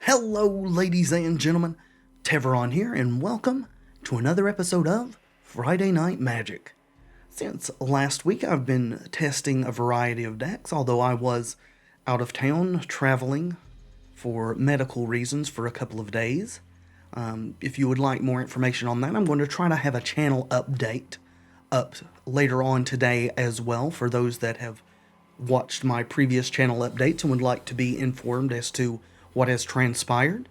Hello, ladies and gentlemen, Tevaron here, and welcome to another episode of Friday Night Magic. Since last week, I've been testing a variety of decks, although I was out of town traveling for medical reasons for a couple of days. If you would like more information on that, I'm going to try to have a channel update up later on today as well for those that have watched my previous channel updates and would like to be informed as to what has transpired.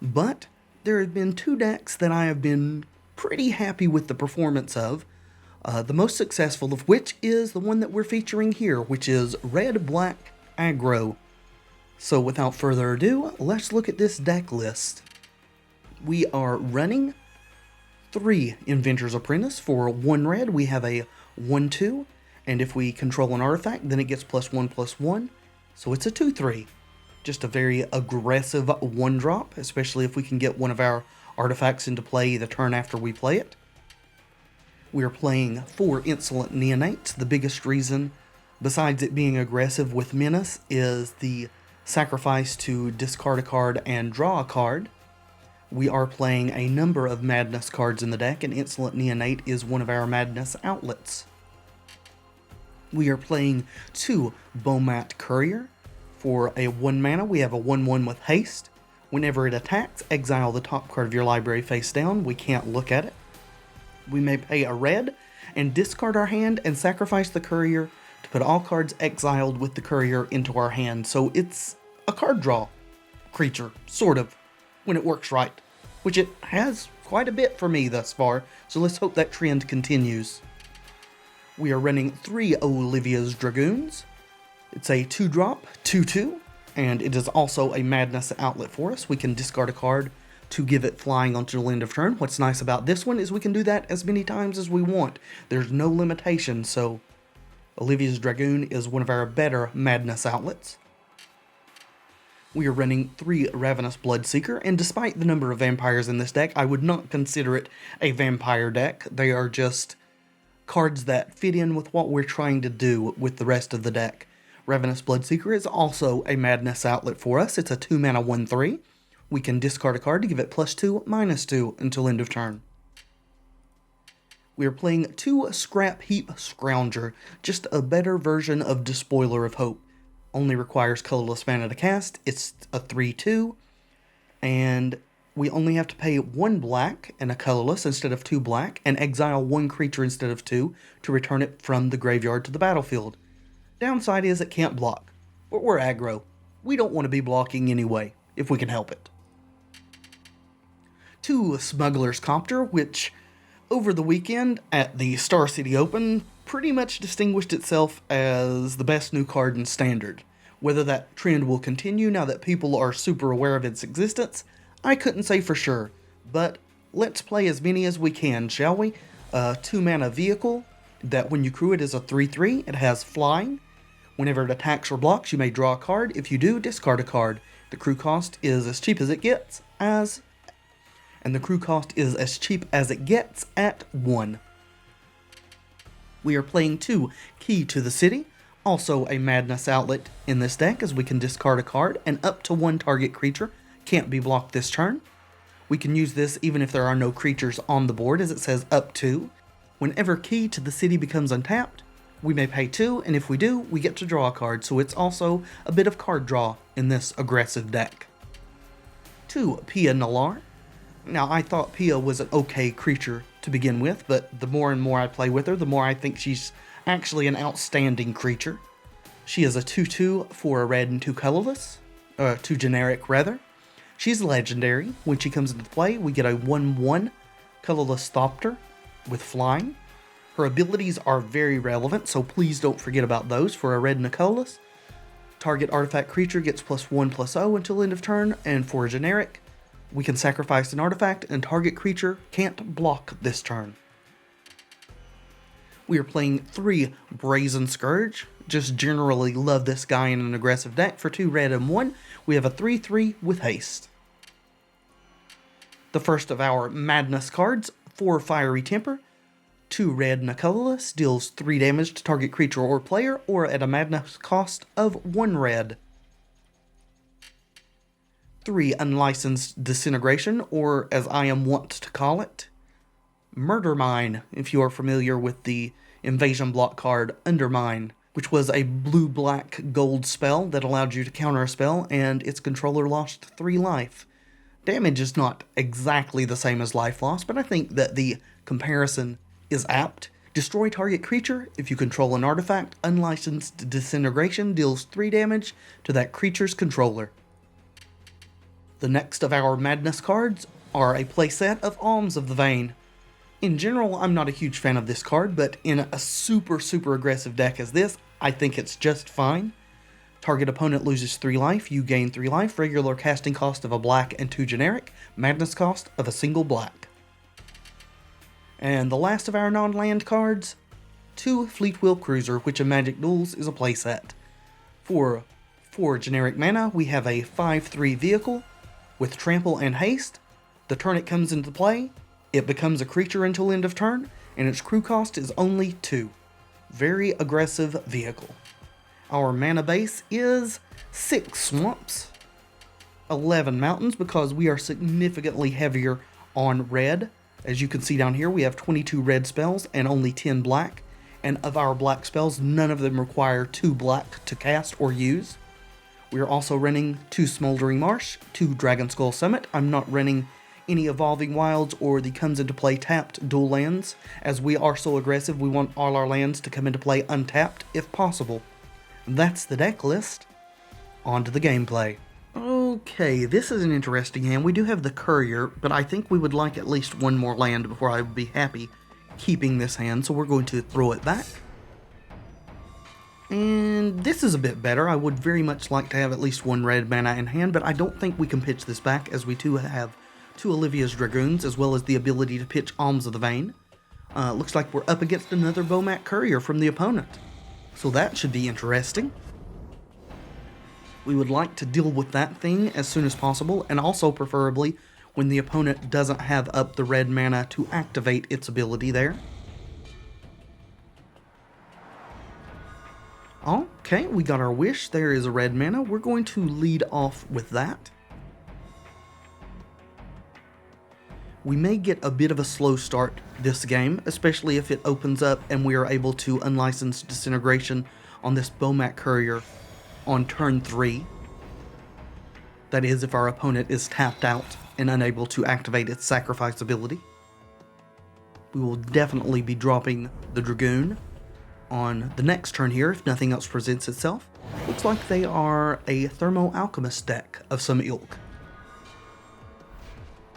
But there have been two decks that I have been pretty happy with the performance of, the most successful of which is the one that we're featuring here, which is Red-Black Aggro. So without further ado, let's look at this deck list. We are running 3 Inventor's Apprentice. For 1 red, we have a 1-2, and if we control an artifact, then it gets +1/+1, so it's a 2-3. Just a very aggressive 1-drop, especially if we can get one of our artifacts into play the turn after we play it. We are playing 4 Insolent Neonates. The biggest reason, besides it being aggressive with Menace, is the sacrifice to discard a card and draw a card. We are playing a number of Madness cards in the deck, and Insolent Neonate is one of our Madness outlets. We are playing 2 Bomat Courier. For a 1 mana, we have a 1/1 with haste. Whenever it attacks, exile the top card of your library face down. We can't look at it. We may pay a red and discard our hand and sacrifice the courier to put all cards exiled with the courier into our hand. So it's a card draw creature, sort of, when it works right, which it has quite a bit for me thus far, so let's hope that trend continues. We are running 3 Olivia's Dragoons. It's a 2-drop, 2/2, and it is also a Madness outlet for us. We can discard a card to give it flying until end of turn. What's nice about this one is we can do that as many times as we want. There's no limitation, so Olivia's Dragoon is one of our better Madness outlets. We are running 3 Ravenous Bloodseeker, and despite the number of vampires in this deck, I would not consider it a vampire deck. They are just cards that fit in with what we're trying to do with the rest of the deck. Ravenous Bloodseeker is also a Madness outlet for us. It's a 2 mana 1/3. We can discard a card to give it +2/-2 until end of turn. We are playing 2 Scrapheap Scrounger, just a better version of Despoiler of Hope. Only requires colorless mana to cast. It's a 3/2, and we only have to pay 1 black and a colorless instead of 2 black, and exile 1 creature instead of 2 to return it from the graveyard to the battlefield. Downside is it can't block, but we're aggro. We don't want to be blocking anyway, if we can help it. 2 Smuggler's Copter, which over the weekend at the Star City Open pretty much distinguished itself as the best new card in Standard. Whether that trend will continue now that people are super aware of its existence, I couldn't say for sure, but let's play as many as we can, shall we? A 2 mana vehicle that when you crew it is a 3/3, it has flying. Whenever it attacks or blocks, you may draw a card. If you do, discard a card. The crew cost is as cheap as it gets at 1. We are playing 2 Key to the City, also a Madness outlet in this deck, as we can discard a card, and up to 1 target creature can't be blocked this turn. We can use this even if there are no creatures on the board, as it says up to. Whenever Key to the City becomes untapped, we may pay 2, and if we do, we get to draw a card, so it's also a bit of card draw in this aggressive deck. 2 Pia Nalaar. Now, I thought Pia was an okay creature to begin with, but the more and more I play with her, the more I think she's actually an outstanding creature. She is a 2/2 for a red and 2 colorless, 2 generic rather. She's legendary. When she comes into play, we get a 1/1 colorless Copter with flying. Her abilities are very relevant, so please don't forget about those. For a red and a colorless, target artifact creature gets +1/+0 until end of turn, and for a generic, we can sacrifice an artifact and target creature can't block this turn. We are playing 3 Brazen Scourge. Just generally love this guy in an aggressive deck. For 2 red and 1, we have a 3/3 with haste. The first of our Madness cards, 4 Fiery Temper. 2 red and a colorless, deals 3 damage to target creature or player, or at a Madness cost of 1 red. 3 unlicensed disintegration, or as I am wont to call it, Murder Mine, if you are familiar with the invasion block card Undermine, which was a blue-black gold spell that allowed you to counter a spell, and its controller lost 3 life. Damage is not exactly the same as life loss, but I think that the comparison is apt. Destroy target creature. If you control an artifact, unlicensed disintegration deals 3 damage to that creature's controller. The next of our Madness cards are a playset of Alms of the Vein. In general, I'm not a huge fan of this card, but in a super aggressive deck as this, I think it's just fine. Target opponent loses 3 life, you gain 3 life, regular casting cost of a black and 2 generic, madness cost of a single black. And the last of our non-land cards, 2 Fleetwheel Cruiser, which in Magic Duels is a playset. For 4 generic mana, we have a 5/3 vehicle with trample and haste. The turn it comes into play, it becomes a creature until end of turn, and its crew cost is only 2. Very aggressive vehicle. Our mana base is 6 swamps, 11 mountains, because we are significantly heavier on red. As you can see down here, we have 22 red spells and only 10 black, and of our black spells, none of them require 2 black to cast or use. We are also running 2 Smoldering Marsh, 2 Dragonskull Summit. I'm not running any Evolving Wilds or the comes into play tapped dual lands. As we are so aggressive, we want all our lands to come into play untapped if possible. That's the deck list. On to the gameplay. Okay, this is an interesting hand. We do have the Courier, but I think we would like at least 1 more land before I would be happy keeping this hand, so we're going to throw it back. And this is a bit better. I would very much like to have at least 1 red mana in hand, but I don't think we can pitch this back, as we do have 2 Olivia's Dragoons, as well as the ability to pitch Alms of the Vein. Looks like we're up against another Bomat Courier from the opponent, so that should be interesting. We would like to deal with that thing as soon as possible, and also preferably when the opponent doesn't have up the red mana to activate its ability there. Okay, we got our wish. There is a red mana. We're going to lead off with that. We may get a bit of a slow start this game, especially if it opens up and we are able to unlicense disintegration on this Bomat Courier on turn 3. That is, if our opponent is tapped out and unable to activate its sacrifice ability. We will definitely be dropping the Dragoon on the next turn here if nothing else presents itself. Looks like they are a Thermo Alchemist deck of some ilk.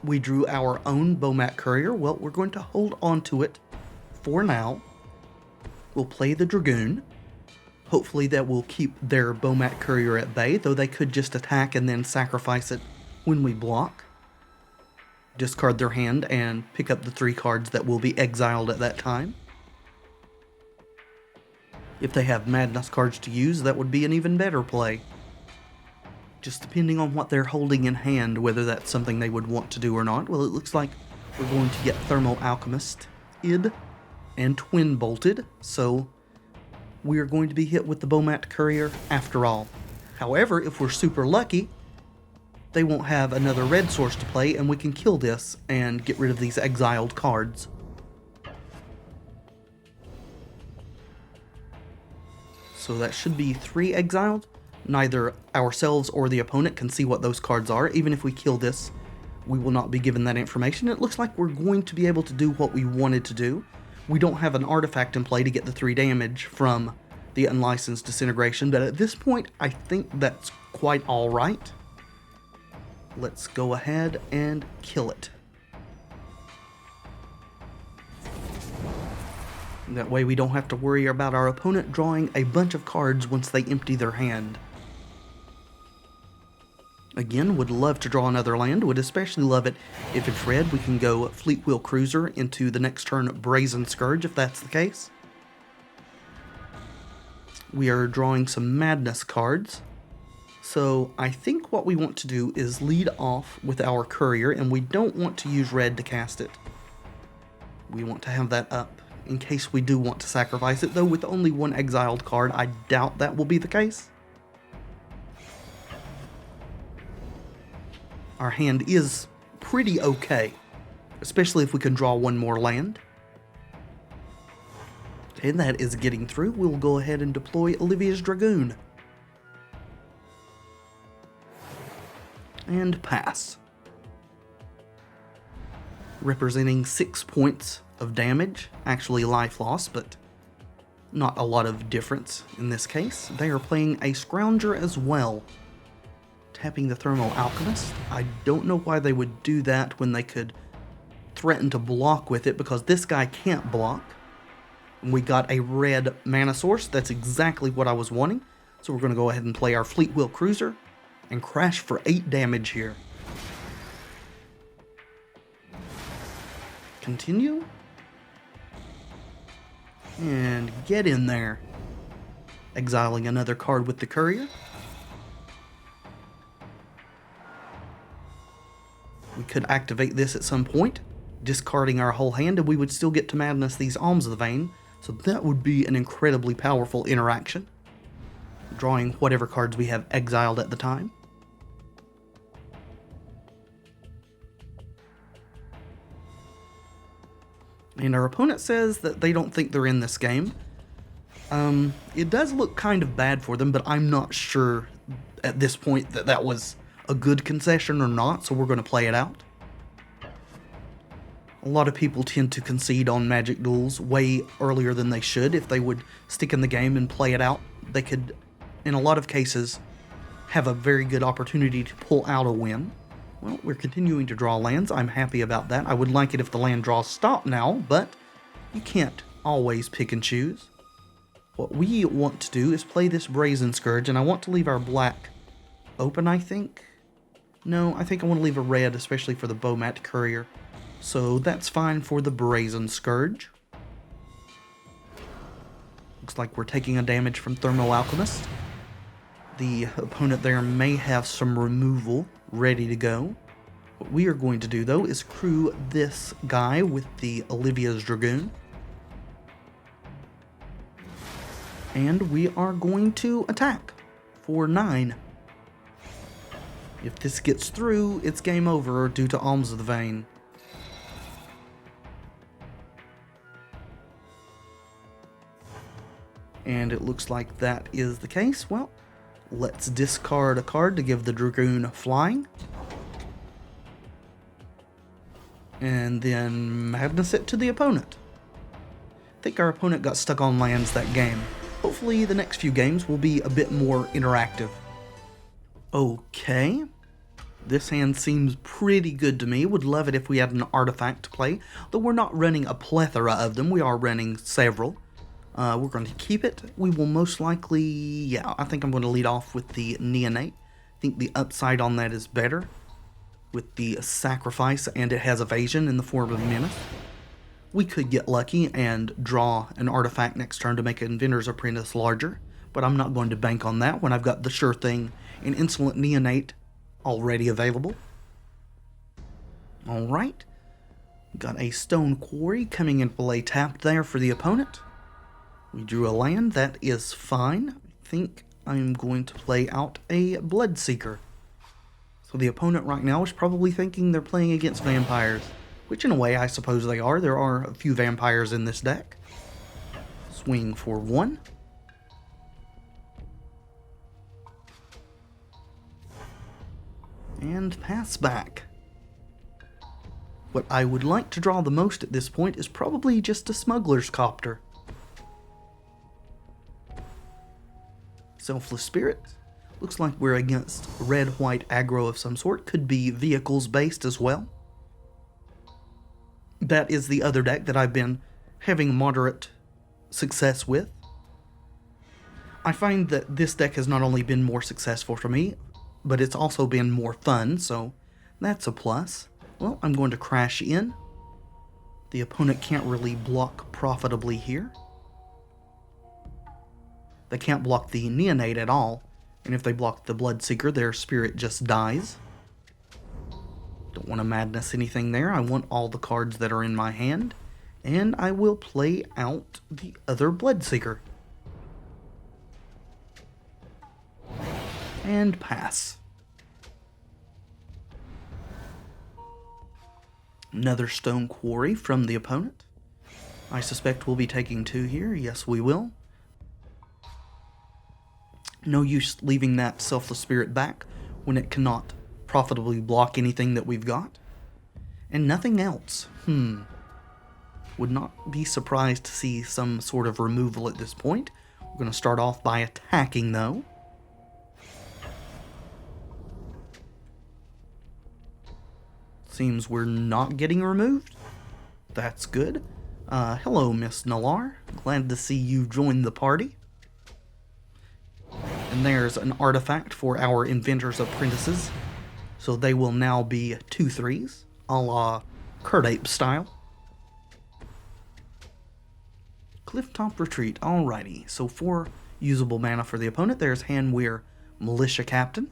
We drew our own Bomat Courier. Well, we're going to hold on to it for now. We'll play the Dragoon. Hopefully that will keep their Bomat Courier at bay, though they could just attack and then sacrifice it when we block. Discard their hand and pick up the 3 cards that will be exiled at that time. If they have Madness cards to use, that would be an even better play. Just depending on what they're holding in hand, whether that's something they would want to do or not. Well, it looks like we're going to get Thermo Alchemist, id, and Twin Bolted, so we are going to be hit with the Bomat Courier after all. However, if we're super lucky, they won't have another red source to play, and we can kill this and get rid of these exiled cards. So that should be 3 exiled. Neither ourselves or the opponent can see what those cards are. Even if we kill this, we will not be given that information. It looks like we're going to be able to do what we wanted to do. We don't have an artifact in play to get the 3 damage from the unlicensed disintegration, but at this point, I think that's quite alright. Let's go ahead and kill it. That way we don't have to worry about our opponent drawing a bunch of cards once they empty their hand. Again, would love to draw another land, would especially love it if it's red. We can go Fleetwheel Cruiser into the next turn Brazen Scourge if that's the case. We are drawing some Madness cards. So I think what we want to do is lead off with our Courier, and we don't want to use red to cast it. We want to have that up in case we do want to sacrifice it, though with only 1 exiled card, I doubt that will be the case. our hand is pretty okay, especially if we can draw one more land. And that is getting through. We'll go ahead and deploy Olivia's Dragoon. And pass. Representing 6 points of damage, actually life loss, but not a lot of difference in this case. They are playing a Scrounger as well. Tapping the Thermal Alchemist. I don't know why they would do that when they could threaten to block with it, because this guy can't block. We got a red mana source. That's exactly what I was wanting. So we're going to go ahead and play our Fleetwheel Cruiser and crash for 8 damage here. Continue. And get in there. Exiling another card with the Courier. We could activate this at some point, discarding our whole hand, and we would still get to madness these Alms of the Vein. So that would be an incredibly powerful interaction. Drawing whatever cards we have exiled at the time. And our opponent says that they don't think they're in this game. It does look kind of bad for them, but I'm not sure at this point that that was a good concession or not, so we're going to play it out. A lot of people tend to concede on Magic Duels way earlier than they should. If they would stick in the game and play it out, they could, in a lot of cases, have a very good opportunity to pull out a win. Well, we're continuing to draw lands. I'm happy about that. I would like it if the land draws stopped now, but you can't always pick and choose. What we want to do is play this Brazen Scourge, and I want to leave our black open, I think. No, I think I want to leave a red, especially for the Bomat Courier. So that's fine for the Brazen Scourge. Looks like we're taking a damage from Thermal Alchemist. The opponent there may have some removal ready to go. What we are going to do, though, is crew this guy with the Olivia's Dragoon. And we are going to attack for 9. If this gets through, it's game over due to Alms of the Vein. And it looks like that is the case. Well, let's discard a card to give the Dragoon flying. And then madness it to the opponent. I think our opponent got stuck on lands that game. Hopefully the next few games will be a bit more interactive. Okay. This hand seems pretty good to me. Would love it if we had an artifact to play. Though we're not running a plethora of them. We are running several. We're going to keep it. We will most likely... Yeah, I think I'm going to lead off with the Neonate. I think the upside on that is better. With the sacrifice, and it has evasion in the form of menace. We could get lucky and draw an artifact next turn to make Inventor's Apprentice larger. But I'm not going to bank on that when I've got the sure thing in Insolent Neonate already available. Alright. Got a Stone Quarry coming into play tapped there for the opponent. We drew a land. That is fine. I think I'm going to play out a Bloodseeker. So the opponent right now is probably thinking they're playing against vampires. Which in a way I suppose they are. There are a few vampires in this deck. Swing for 1. And pass back. What I would like to draw the most at this point is probably just a Smuggler's Copter. Selfless Spirit. Looks like we're against red-white aggro of some sort. Could be vehicles-based as well. That is the other deck that I've been having moderate success with. I find that this deck has not only been more successful for me, but it's also been more fun, so that's a plus. Well, I'm going to crash in. The opponent can't really block profitably here. They can't block the Neonate at all, and if they block the Bloodseeker, their spirit just dies. Don't want to madness anything there. I want all the cards that are in my hand, and I will play out the other Bloodseeker. And pass. Another stone quarry from the opponent. I suspect we'll be taking 2 here. Yes, we will. No use leaving that Selfless Spirit back when it cannot profitably block anything that we've got. And nothing else. Would not be surprised to see some sort of removal at this point. We're going to start off by attacking, though. Seems we're not getting removed. That's good. Hello, Miss Nalaar. Glad to see you join the party. And there's an artifact for our Inventor's Apprentices. So they will now be 2/3s, a la Curdape style. Clifftop Retreat. Alrighty. So 4 usable mana for the opponent. There's Hanweir Militia Captain.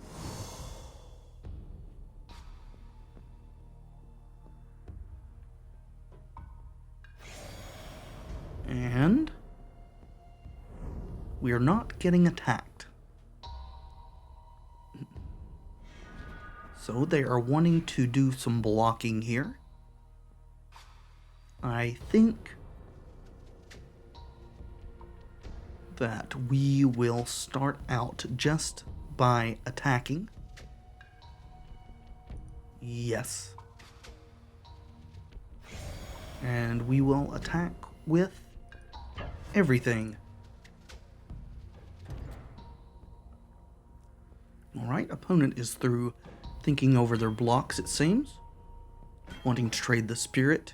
And we are not getting attacked. So they are wanting to do some blocking here. I think that we will start out just by attacking. Yes. And we will attack with everything. Alright, opponent is through thinking over their blocks, it seems. Wanting to trade the spirit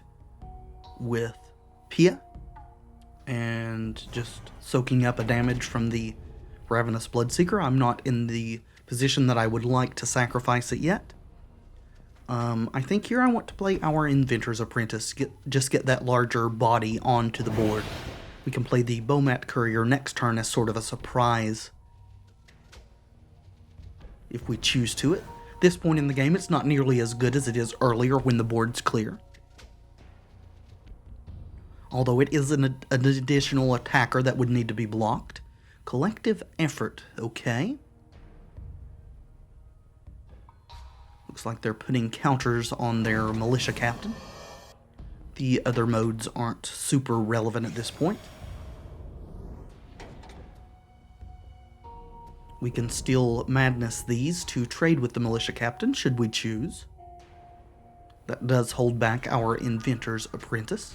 with Pia. And just soaking up a damage from the Ravenous Bloodseeker. I'm not in the position that I would like to sacrifice it yet. I think here I want to play our Inventor's Apprentice. Just get that larger body onto the board. We can play the Bomat Courier next turn as sort of a surprise, if we choose to it. This point in the game, it's not nearly as good as it is earlier when the board's clear. Although it is an additional attacker that would need to be blocked. Collective Effort, okay. Looks like they're putting counters on their Militia Captain. The other modes aren't super relevant at this point. We can still Madness these to trade with the Militia Captain, should we choose. That does hold back our Inventor's Apprentice.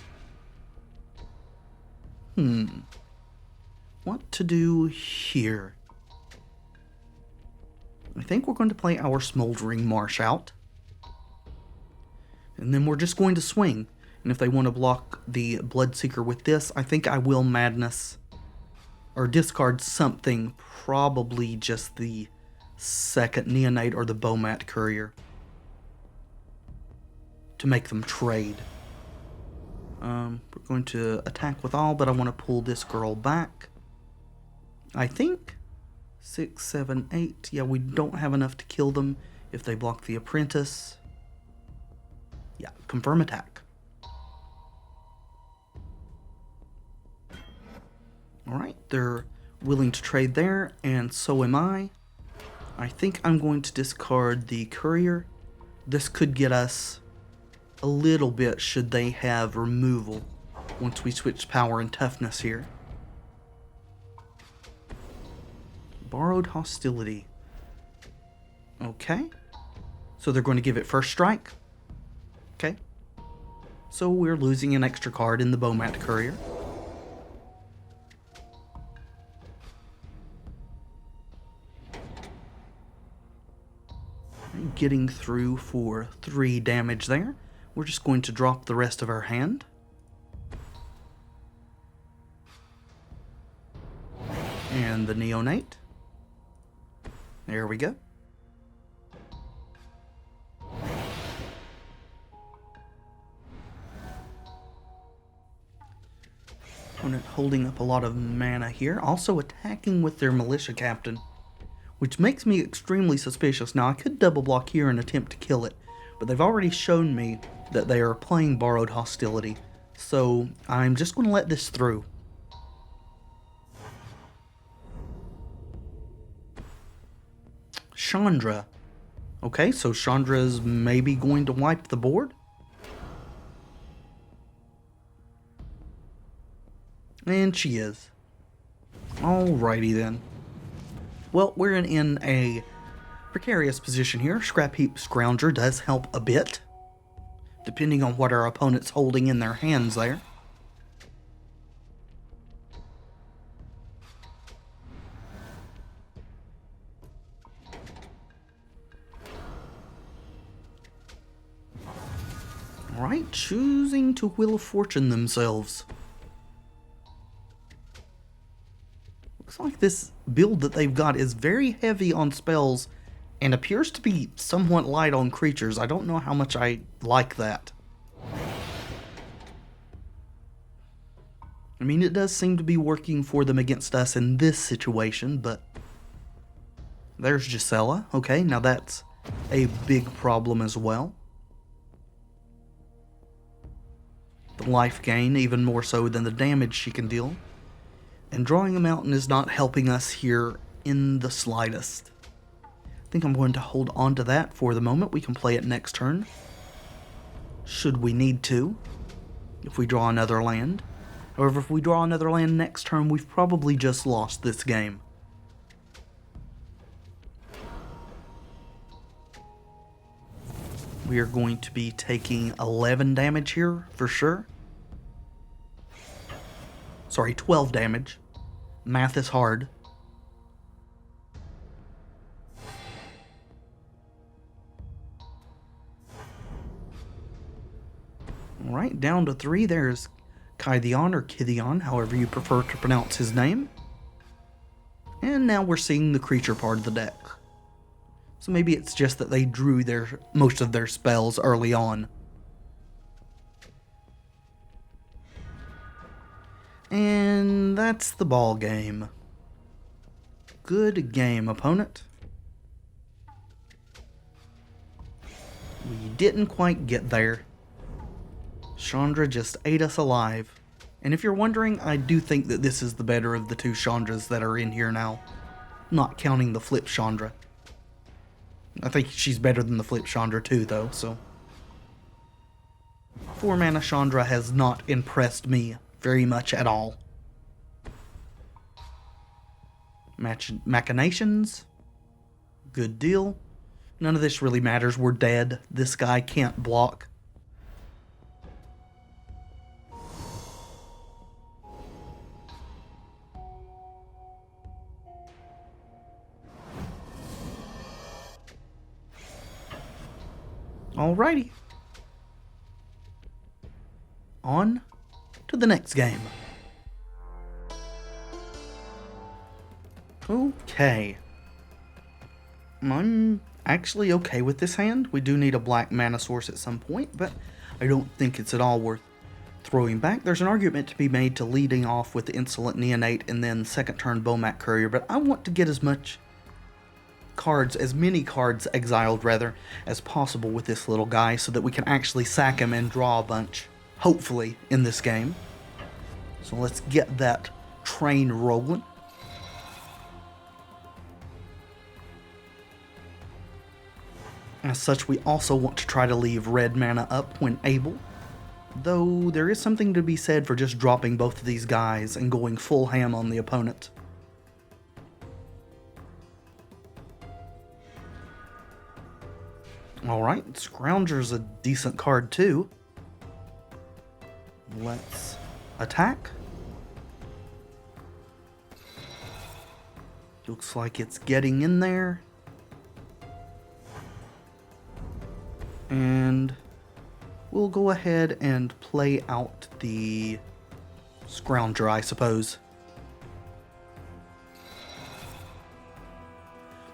What to do here? I think we're going to play our Smoldering Marsh out. And then we're just going to swing. And if they want to block the Bloodseeker with this, I think I will Madness or discard something, probably just the second Neonate or the Bomat Courier, to make them trade. We're going to attack with all, but I want to pull this girl back. I think 6, 7, 8. Yeah, we don't have enough to kill them if they block the Apprentice. Yeah, confirm attack. Alright, they're willing to trade there, and so am I. I think I'm going to discard the Courier. This could get us a little bit should they have removal once we switch power and toughness here. Borrowed Hostility. Okay. So they're going to give it first strike. Okay. So we're losing an extra card in the Bomat Courier. Getting through for 3 damage there. We're just going to drop the rest of our hand. And the Neonate. There we go. Opponent holding up a lot of mana here. Also attacking with their Militia Captain, which makes me extremely suspicious. Now, I could double block here and attempt to kill it, but they've already shown me that they are playing Borrowed Hostility, so I'm just going to let this through. Chandra. Okay, so Chandra's maybe going to wipe the board. And she is. Alrighty then. Well, we're in a precarious position here. Scrapheap Scrounger does help a bit, depending on what our opponent's holding in their hands there. Alright, choosing to Wheel of Fortune themselves. Looks like this build that they've got is very heavy on spells and appears to be somewhat light on creatures. I don't know how much I like that. I mean, it does seem to be working for them against us in this situation, but there's Gisela. Okay, now that's a big problem as well. The life gain, even more so than the damage she can deal. And drawing a mountain is not helping us here in the slightest. I think I'm going to hold on to that for the moment. We can play it next turn, should we need to, if we draw another land. However, if we draw another land next turn, we've probably just lost this game. We are going to be taking 11 damage here, for sure. Sorry, 12 damage. Math is hard. Alright, down to 3. There's Kytheon, or Kithion, however you prefer to pronounce his name. And now we're seeing the creature part of the deck. So maybe it's just that they drew most of their spells early on. And that's the ball game. Good game, opponent. We didn't quite get there. Chandra just ate us alive. And if you're wondering, I do think that this is the better of the two Chandras that are in here now. Not counting the Flip Chandra. I think she's better than the Flip Chandra too, though, so. 4-mana Chandra has not impressed me very much at all. Machinations. Good deal. None of this really matters. We're dead. This guy can't block. Alrighty. On to the next game. Okay. I'm actually okay with this hand. We do need a black mana source at some point, but I don't think it's at all worth throwing back. There's an argument to be made to leading off with the Insolent Neonate and then second turn Bomat Courier, but I want to get as many cards exiled rather as possible with this little guy so that we can actually sack him and draw a bunch, hopefully, in this game. So let's get that train rolling. As such, we also want to try to leave red mana up when able, though there is something to be said for just dropping both of these guys and going full ham on the opponent. Alright, Scrounger's a decent card too. Let's attack. Looks like it's getting in there. And we'll go ahead and play out the Scrounger, I suppose.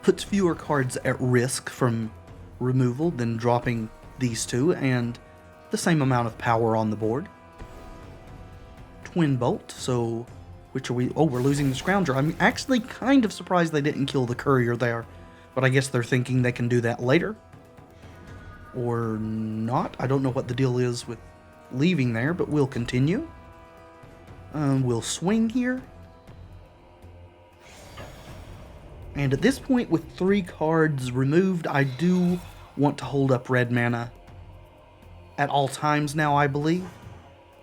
Puts fewer cards at risk from removal than dropping these two, and the same amount of power on the board. Twin Bolt, so which are we? Oh, we're losing the Scrounger. I'm actually kind of surprised they didn't kill the Courier there, but I guess they're thinking they can do that later. Or not. I don't know what the deal is with leaving there, but we'll continue. We'll swing here. And at this point, with 3 cards removed, I do want to hold up red mana at all times now, I believe.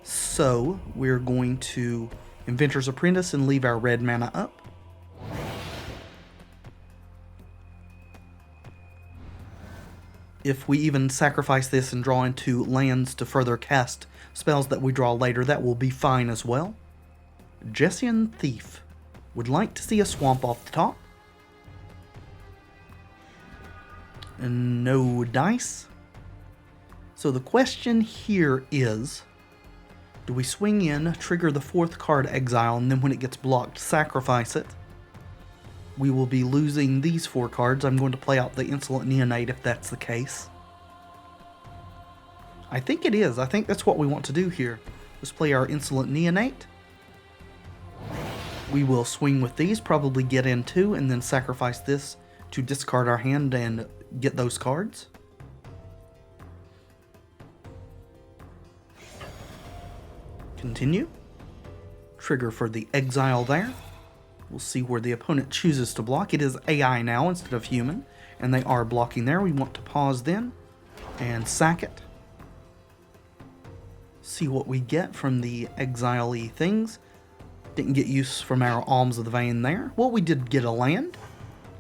So we're going to Inventor's Apprentice and leave our red mana up. If we even sacrifice this and draw into lands to further cast spells that we draw later, that will be fine as well. Jessian Thief would like to see a swamp off the top. And no dice. So the question here is, do we swing in, trigger the 4th card exile, and then when it gets blocked, sacrifice it? We will be losing these 4 cards. I'm going to play out the Insolent Neonate if that's the case. I think it is. I think that's what we want to do here. Let's play our Insolent Neonate. We will swing with these, probably get in 2, and then sacrifice this to discard our hand and get those cards. Continue. Trigger for the exile there. We'll see where the opponent chooses to block. It is AI now instead of human, and they are blocking there. We want to pause then and sack it. See what we get from the exile-y things. Didn't get use from our Alms of the Vein there. Well, we did get a land,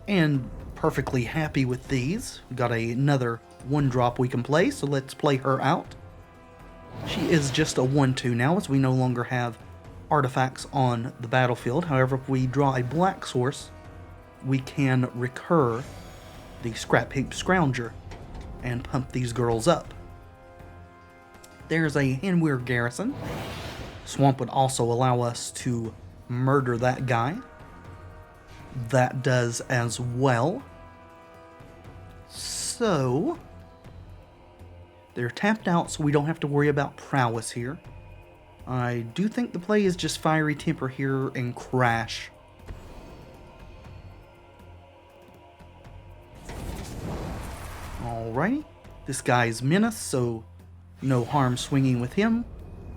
and perfectly happy with these. We got another 1-drop we can play, so let's play her out. She is just a 1/2 now, as we no longer have artifacts on the battlefield. However, if we draw a black source, we can recur the Scrapheap Scrounger and pump these girls up. There's a Handweir Garrison. Swamp would also allow us to murder that guy. That does as well. So they're tapped out, so we don't have to worry about prowess here. I do think the play is just Fiery Temper here and Crash. Alrighty. This guy's Menace, so no harm swinging with him.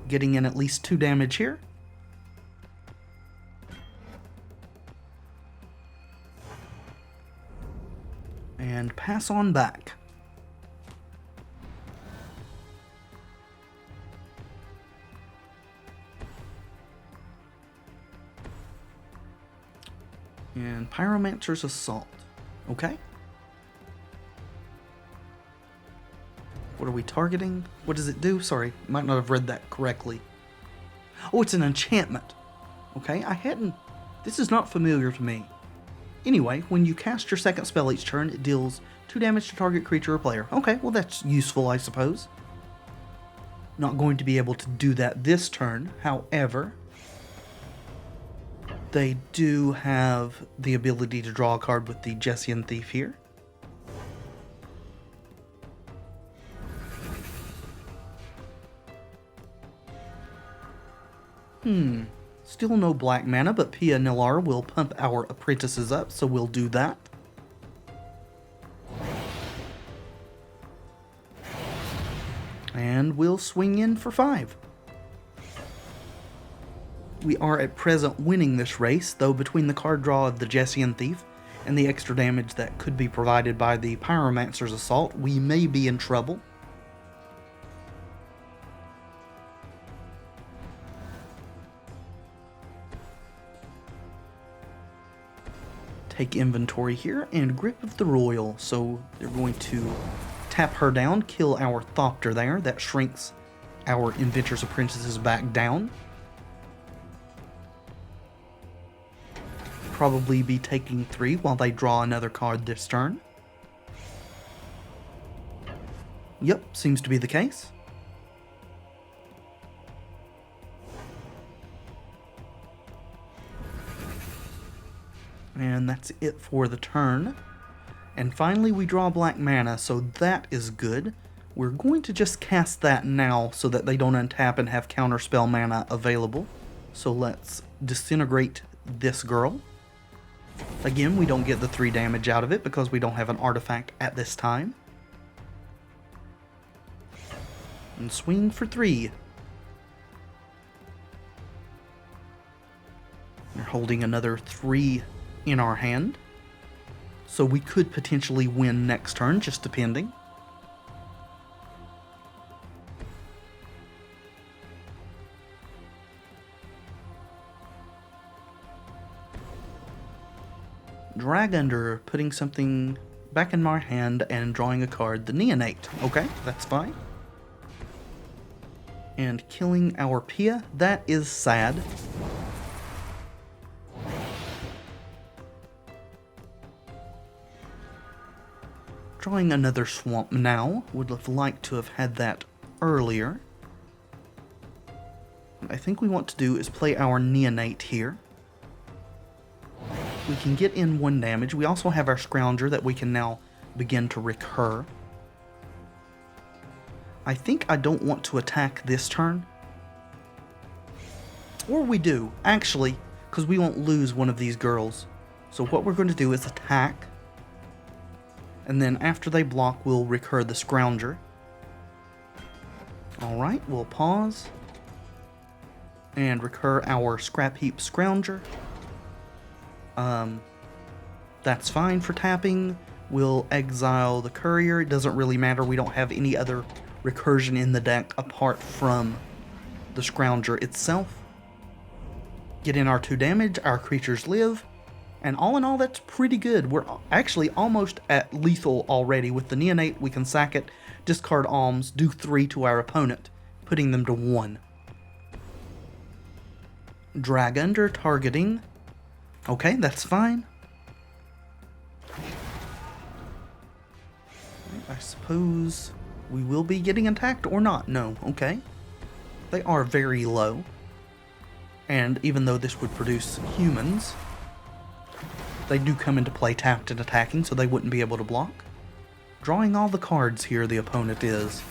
Getting in at least 2 damage here. And pass on back. And Pyromancer's Assault. Okay. What are we targeting? What does it do? Sorry, might not have read that correctly. Oh, it's an enchantment. Okay, this is not familiar to me. Anyway, when you cast your 2nd spell each turn, it deals 2 damage to target creature or player. Okay, well that's useful, I suppose. Not going to be able to do that this turn, however, they do have the ability to draw a card with the Jessian Thief here. Still no black mana, but Pia Nalaar will pump our apprentices up, so we'll do that. And we'll swing in for 5. We are at present winning this race, though between the card draw of the Jessian Thief and the extra damage that could be provided by the Pyromancer's Assault, we may be in trouble. Take inventory here and Grip of the Royal, so they're going to tap her down, kill our Copter there. That shrinks our Inventor's Apprentices back down. Probably be taking 3 while they draw another card this turn. Yep, seems to be the case. And that's it for the turn. And finally we draw black mana, so that is good. We're going to just cast that now so that they don't untap and have counterspell mana available. So let's disintegrate this girl. Again, we don't get the 3 damage out of it because we don't have an artifact at this time. And swing for 3. We're holding another 3 in our hand. So we could potentially win next turn, just depending. Dragunder, putting something back in my hand and drawing a card, the Neonate. Okay, that's fine. And killing our Pia, that is sad. Drawing another swamp now. Would have liked to have had that earlier. What I think we want to do is play our Neonate here. We can get in 1 damage. We also have our Scrounger that we can now begin to recur. I think I don't want to attack this turn. Or we do, actually, because we won't lose one of these girls. So what we're going to do is attack. And then after they block, we'll recur the Scrounger. Alright, we'll pause. And recur our Scrapheap Scrounger. That's fine for tapping. We'll exile the Courier. It doesn't really matter. We don't have any other recursion in the deck apart from the Scrounger itself. Get in our 2 damage. Our creatures live. And all in all, that's pretty good. We're actually almost at lethal already. With the Neonate, we can sack it, discard Alms, do 3 to our opponent, putting them to 1. Dragunder targeting. Okay, that's fine. I suppose we will be getting attacked or not. No, okay. They are very low. And even though this would produce humans, they do come into play tapped and attacking, so they wouldn't be able to block. Drawing all the cards here, the opponent is.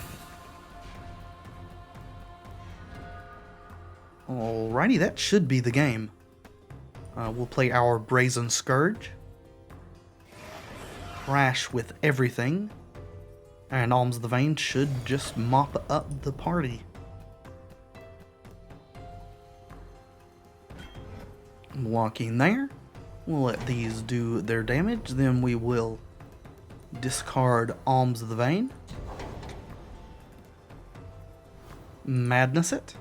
Alrighty, that should be the game. We'll play our Brazen Scourge. Crash with everything. And Alms the Vein should just mop up the party. Walking there. We'll let these do their damage. Then we will discard Alms the Vein. Madness it.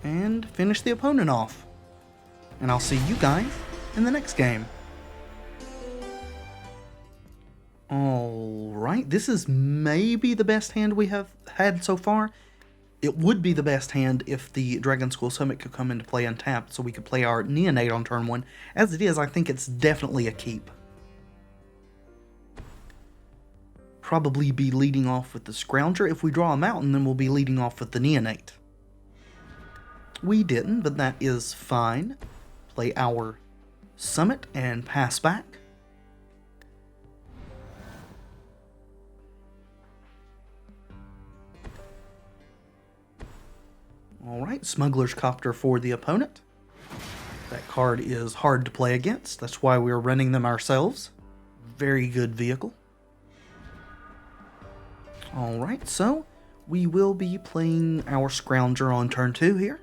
And finish the opponent off. And I'll see you guys in the next game. Alright, this is maybe the best hand we have had so far. It would be the best hand if the Dragonskull Summit could come into play untapped, so we could play our Neonate on turn 1. As it is, I think it's definitely a keep. Probably be leading off with the Scrounger. If we draw a mountain, then we'll be leading off with the Neonate. We didn't, but that is fine. Play our Summit and pass back. Alright, Smuggler's Copter for the opponent. That card is hard to play against. That's why we're running them ourselves. Very good vehicle. Alright, so we will be playing our Scrounger on turn 2 here.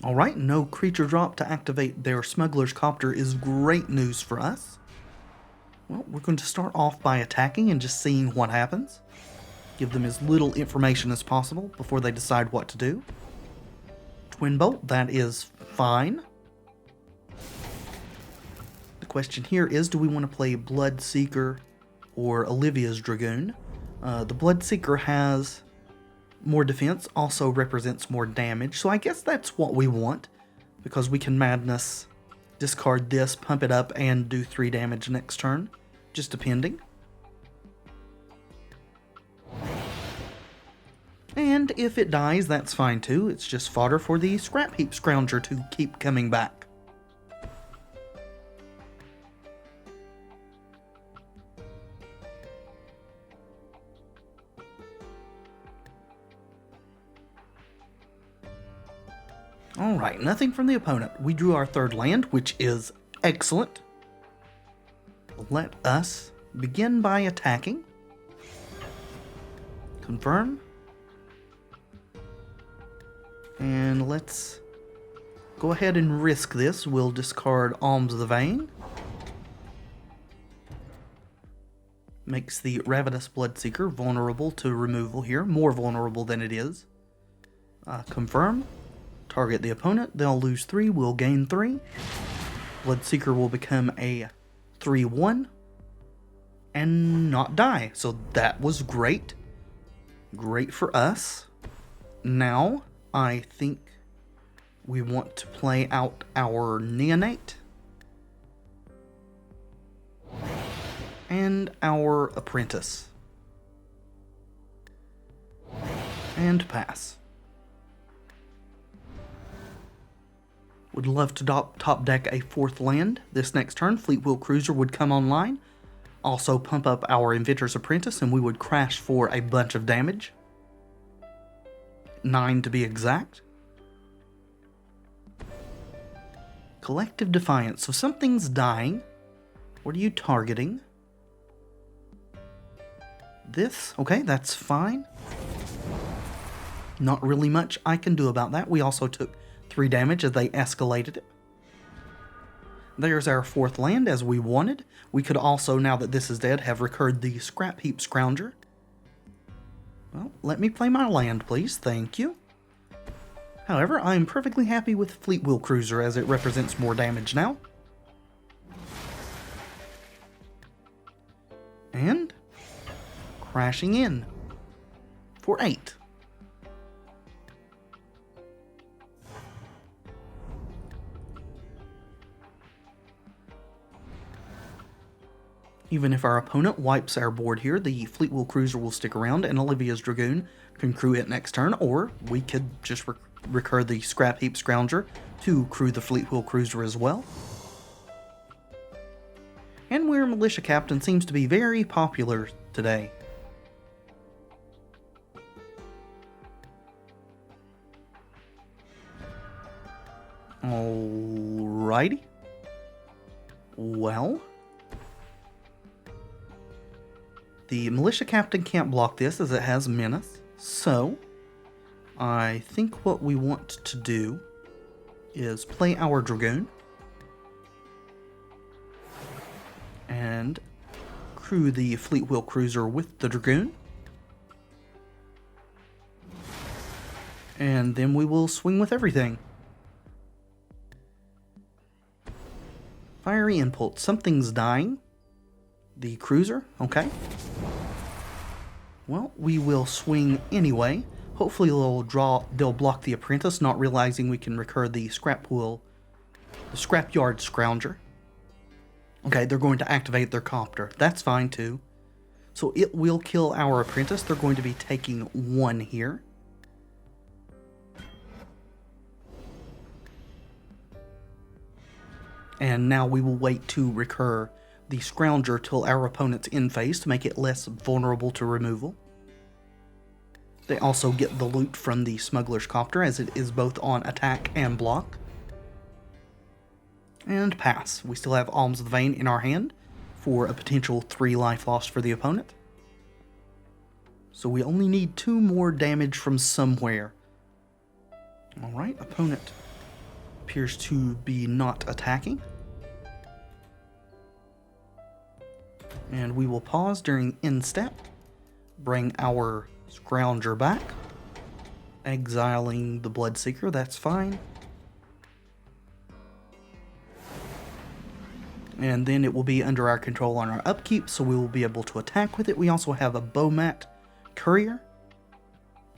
Alright, no creature drop to activate their Smuggler's Copter is great news for us. Well, we're going to start off by attacking and just seeing what happens. Give them as little information as possible before they decide what to do. Twin Bolt, that is fine. The question here is, do we want to play Bloodseeker or Olivia's Dragoon? The Bloodseeker has more defense, also represents more damage, so I guess that's what we want, because we can Madness, discard this, pump it up, and do 3 damage next turn, just depending. And if it dies, that's fine too. It's just fodder for the Scrapheap Scrounger to keep coming back. Alright, nothing from the opponent. We drew our 3rd land, which is excellent. Let us begin by attacking. Confirm. And let's go ahead and risk this. We'll discard Alms the Vein. Makes the Ravenous Bloodseeker vulnerable to removal here, more vulnerable than it is. Confirm. Target the opponent, they'll lose 3, we'll gain 3. Bloodseeker will become a 3/1 and not die. So that was great. Great for us. Now, I think we want to play out our Neonate and our Apprentice. And pass. Would love to top deck a 4th land. This next turn, Fleetwheel Cruiser would come online. Also pump up our Inventor's Apprentice and we would crash for a bunch of damage. 9 to be exact. Collective Defiance. So something's dying. What are you targeting? This? Okay, that's fine. Not really much I can do about that. We also took 3 damage as they escalated it. There's our 4th land as we wanted. We could also, now that this is dead, have recurred the Scrapheap Scrounger. Well, let me play my land, please. Thank you. However, I'm perfectly happy with Fleetwheel Cruiser as it represents more damage now. And crashing in for 8. Even if our opponent wipes our board here, the Fleetwheel Cruiser will stick around and Olivia's Dragoon can crew it next turn, or we could just recur the Scrapheap Scrounger to crew the Fleetwheel Cruiser as well. And where Militia Captain seems to be very popular today. Alrighty. Well, the Militia Captain can't block this as it has Menace, so I think what we want to do is play our Dragoon and crew the Fleetwheel Cruiser with the Dragoon, and then we will swing with everything. Fiery Impulse. Something's dying. The Cruiser. Okay. Well, we will swing anyway. Hopefully they'll block the Apprentice, not realizing we can recur the Scrapyard Scrounger. Okay, they're going to activate their Copter. That's fine too. So it will kill our Apprentice. They're going to be taking 1 here. And now we will wait to recur the Scrounger till our opponent's in phase to make it less vulnerable to removal. They also get the loot from the Smuggler's Copter as it is both on attack and block. And pass. We still have Alms of the Vein in our hand for a potential 3 life loss for the opponent. So we only need 2 more damage from somewhere. Alright, opponent appears to be not attacking. And we will pause during end step, bring our Scrounger back, exiling the Bloodseeker, that's fine. And then it will be under our control on our upkeep, so we will be able to attack with it. We also have a Bomat Courier.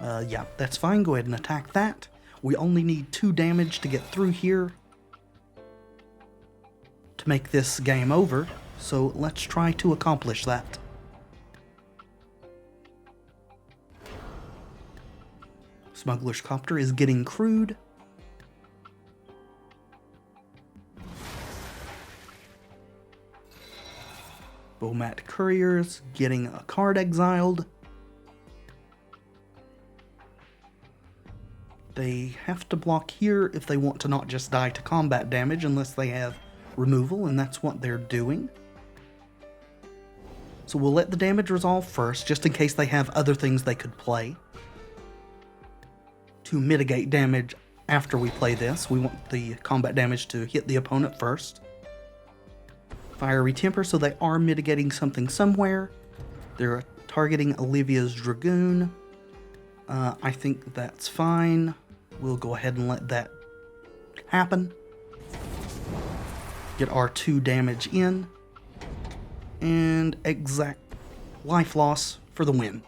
Yeah, that's fine, go ahead and attack that. We only need 2 damage to get through here to make this game over, so let's try to accomplish that. Smuggler's Copter is getting crewed. Bomat Couriers getting a card exiled. They have to block here if they want to not just die to combat damage unless they have removal, and that's what they're doing. So we'll let the damage resolve first, just in case they have other things they could play. To mitigate damage after we play this, we want the combat damage to hit the opponent first. Fiery Temper, so they are mitigating something somewhere. They're targeting Olivia's Dragoon. I think that's fine. We'll go ahead and let that happen. Get our 2 damage in. And exact life loss for the win.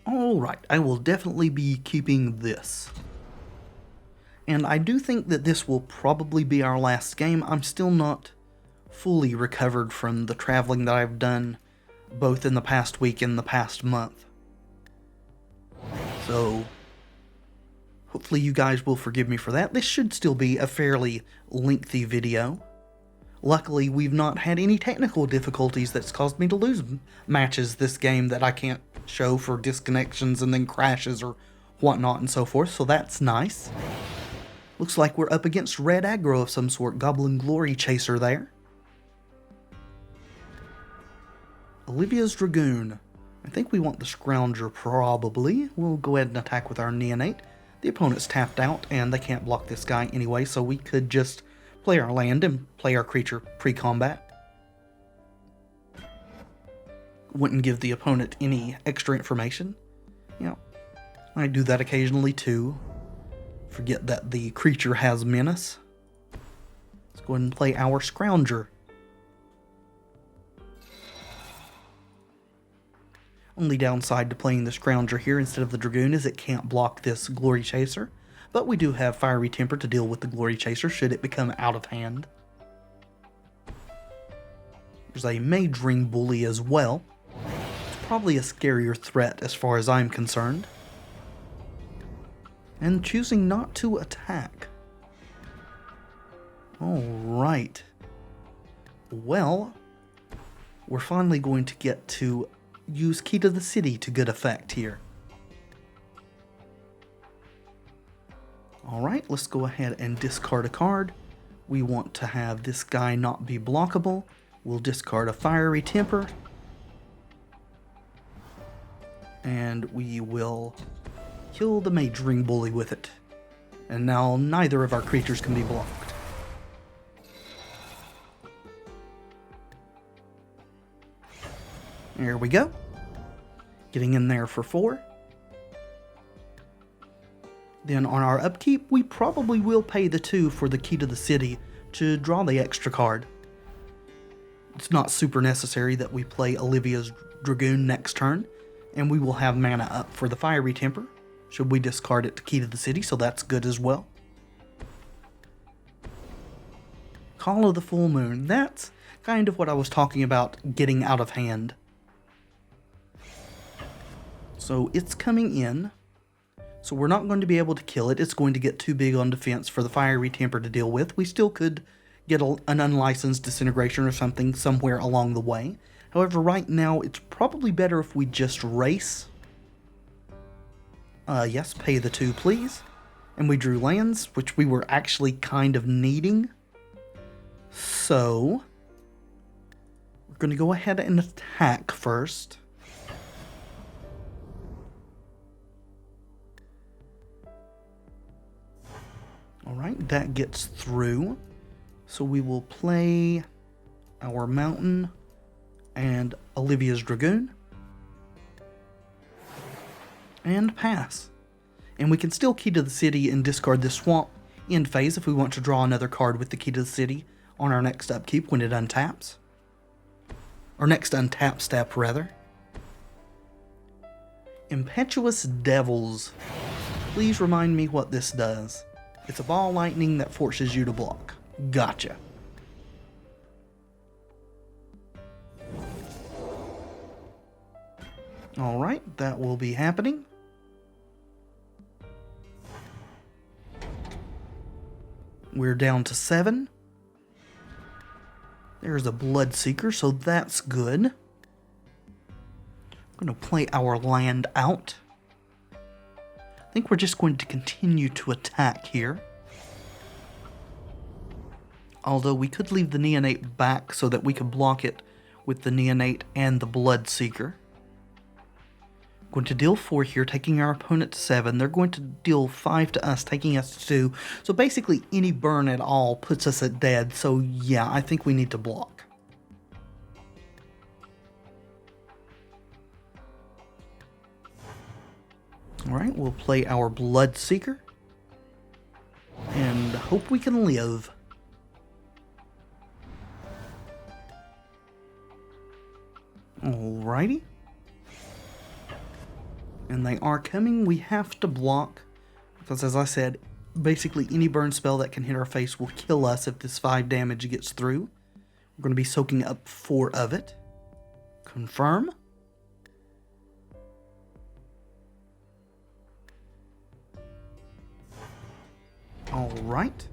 Alright, I will definitely be keeping this. And I do think that this will probably be our last game. I'm still not fully recovered from the traveling that I've done both in the past week and the past month. So hopefully you guys will forgive me for that. This should still be a fairly lengthy video. Luckily, we've not had any technical difficulties that's caused me to lose matches this game that I can't show for disconnections and then crashes or whatnot and so forth, so that's nice. Looks like we're up against red aggro of some sort. Goblin Glory Chaser there. Olivia's Dragoon. I think we want the Scrounger probably. We'll go ahead and attack with our Neonate. The opponent's tapped out and they can't block this guy anyway, so we could just play our land and play our creature pre-combat. Wouldn't give the opponent any extra information. You know, I do that occasionally too. Forget that the creature has menace. Let's go ahead and play our Scrounger. Only downside to playing the Scrounger here instead of the Dragoon is it can't block this Glory Chaser, but we do have Fiery Temper to deal with the Glory Chaser should it become out of hand. There's a Mage Ring Bully as well. It's probably a scarier threat as far as I'm concerned. And choosing not to attack. Alright. Well, we're finally going to get to use Key to the City to good effect here. Alright, let's go ahead and discard a card. We want to have this guy not be blockable. We'll discard a Fiery Temper. And we will kill the Mage Ring Bully with it. And now neither of our creatures can be blocked. There we go. Getting in there for 4. Then on our upkeep, we probably will pay the 2 for the Key to the City to draw the extra card. It's not super necessary that we play Olivia's Dragoon next turn, and we will have mana up for the Fiery Temper, should we discard it to Key to the City, so that's good as well. Call of the Full Moon, that's kind of what I was talking about getting out of hand. So it's coming in. So we're not going to be able to kill it. It's going to get too big on defense for the Fiery Temper to deal with. We still could get an unlicensed disintegration or something somewhere along the way. However, right now it's probably better if we just race. Yes, pay the 2 please. And we drew lands, which we were actually kind of needing. So we're going to go ahead and attack first. Alright, that gets through. So we will play our Mountain and Olivia's Dragoon. And pass. And we can still Key to the City and discard this Swamp end phase if we want to draw another card with the Key to the City on our next upkeep when it untaps. Or next untap step, rather. Impetuous Devils. Please remind me what this does. It's a ball lightning that forces you to block. Gotcha. Alright, that will be happening. We're down to 7. There's a Bloodseeker, so that's good. I'm going to play our land out. I think we're just going to continue to attack here. Although we could leave the Neonate back so that we could block it with the Neonate and the Bloodseeker. Going to deal 4 here, taking our opponent to 7. They're going to deal 5 to us, taking us to 2. So basically any burn at all puts us at dead. So yeah, I think we need to block. Alright, we'll play our Bloodseeker. And hope we can live. Alrighty. And they are coming. We have to block. Because as I said, basically any burn spell that can hit our face will kill us if this 5 damage gets through. We're going to be soaking up 4 of it. Confirm. Alright.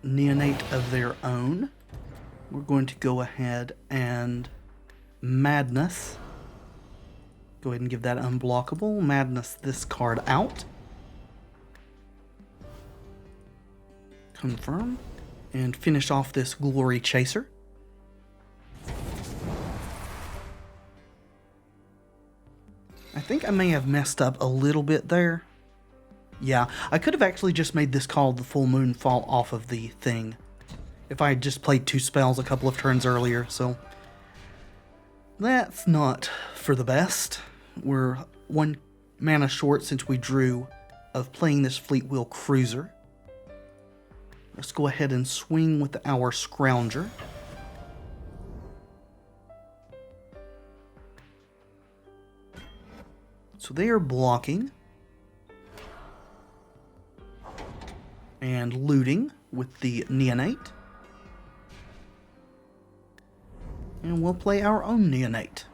Neonate of their own. We're going to go ahead and Madness. Go ahead and give that unblockable. Madness this card out. Confirm. And finish off this Glory Chaser. I think I may have messed up a little bit there. Yeah, I could have actually just made this call the full moon fall off of the thing if I had just played 2 spells a couple of turns earlier, so that's not for the best. We're 1 mana short since we drew of playing this Fleetwheel Cruiser. Let's go ahead and swing with our Scrounger. So they are blocking and looting with the Neonate. And we'll play our own Neonate.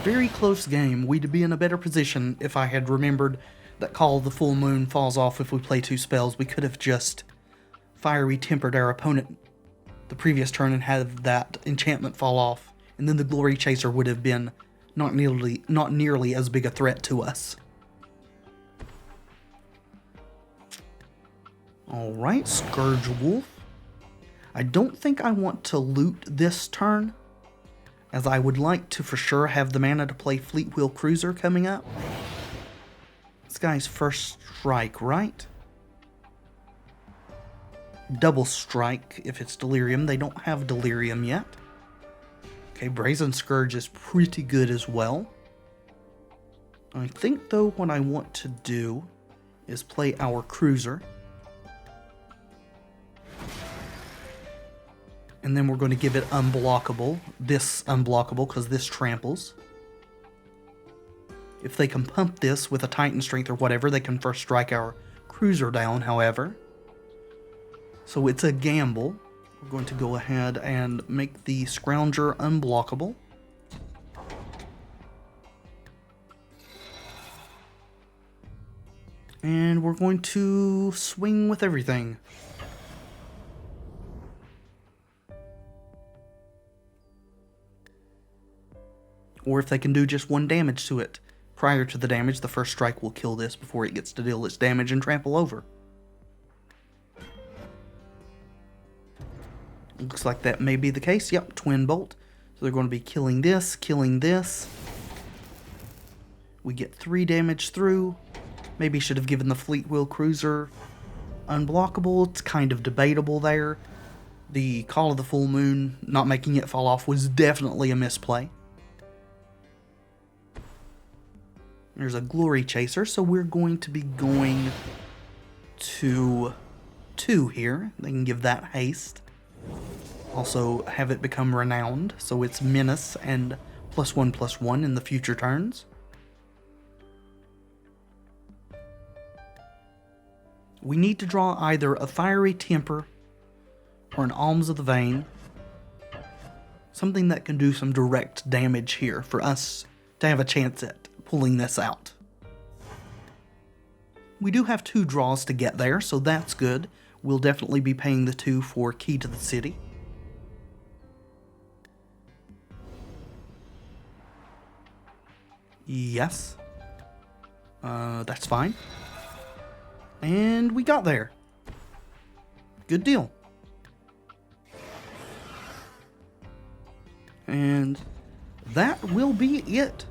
Very close game. We'd be in a better position if I had remembered that Call of the Full Moon falls off if we play 2 spells. We could have just Fiery Tempered our opponent the previous turn and had that enchantment fall off. And then the Glory Chaser would have been not nearly as big a threat to us. Alright, Scourge Wolf. I don't think I want to loot this turn, as I would like to for sure have the mana to play Fleetwheel Cruiser coming up. This guy's first strike, right? Double strike if it's Delirium. They don't have Delirium yet. Okay, Brazen Scourge is pretty good as well. I think though what I want to do is play our Cruiser. And then we're going to give it unblockable. This unblockable, because this tramples. If they can pump this with a Titan Strength or whatever, they can first strike our Cruiser down, however. So it's a gamble. We're going to go ahead and make the Scrounger unblockable. And we're going to swing with everything. Or if they can do just 1 damage to it. Prior to the damage, the first strike will kill this before it gets to deal its damage and trample over. Looks like that may be the case. Yep, Twin Bolt. So they're going to be killing this, killing this. We get 3 damage through. Maybe should have given the Fleetwheel Cruiser unblockable. It's kind of debatable there. The Call of the Full Moon, not making it fall off, was definitely a misplay. There's a Glory Chaser, so we're going to be going to 2 here. They can give that haste. Also have it become Renowned, so it's Menace and +1/+1 in the future turns. We need to draw either a Fiery Temper or an Alms of the Vein. Something that can do some direct damage here for us to have a chance at pulling this out. We do have 2 draws to get there, so that's good. We'll definitely be paying the 2 for Key to the City. Yes. That's fine. And we got there. Good deal. And that will be it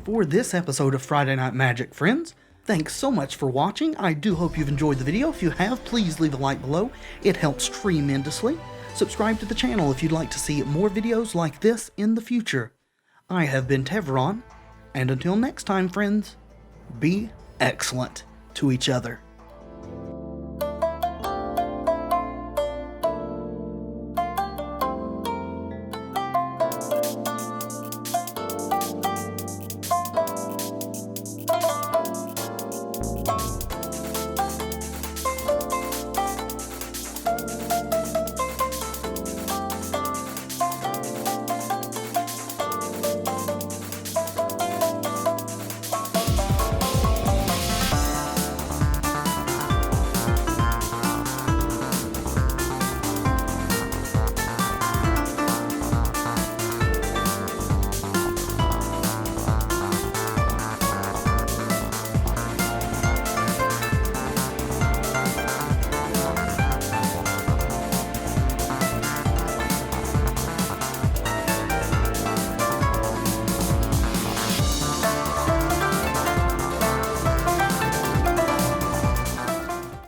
for this episode of Friday Night Magic, friends. Thanks so much for watching. I do hope you've enjoyed the video. If you have, please leave a like below. It helps tremendously. Subscribe to the channel if you'd like to see more videos like this in the future. I have been Tevaron, and until next time, friends, be excellent to each other.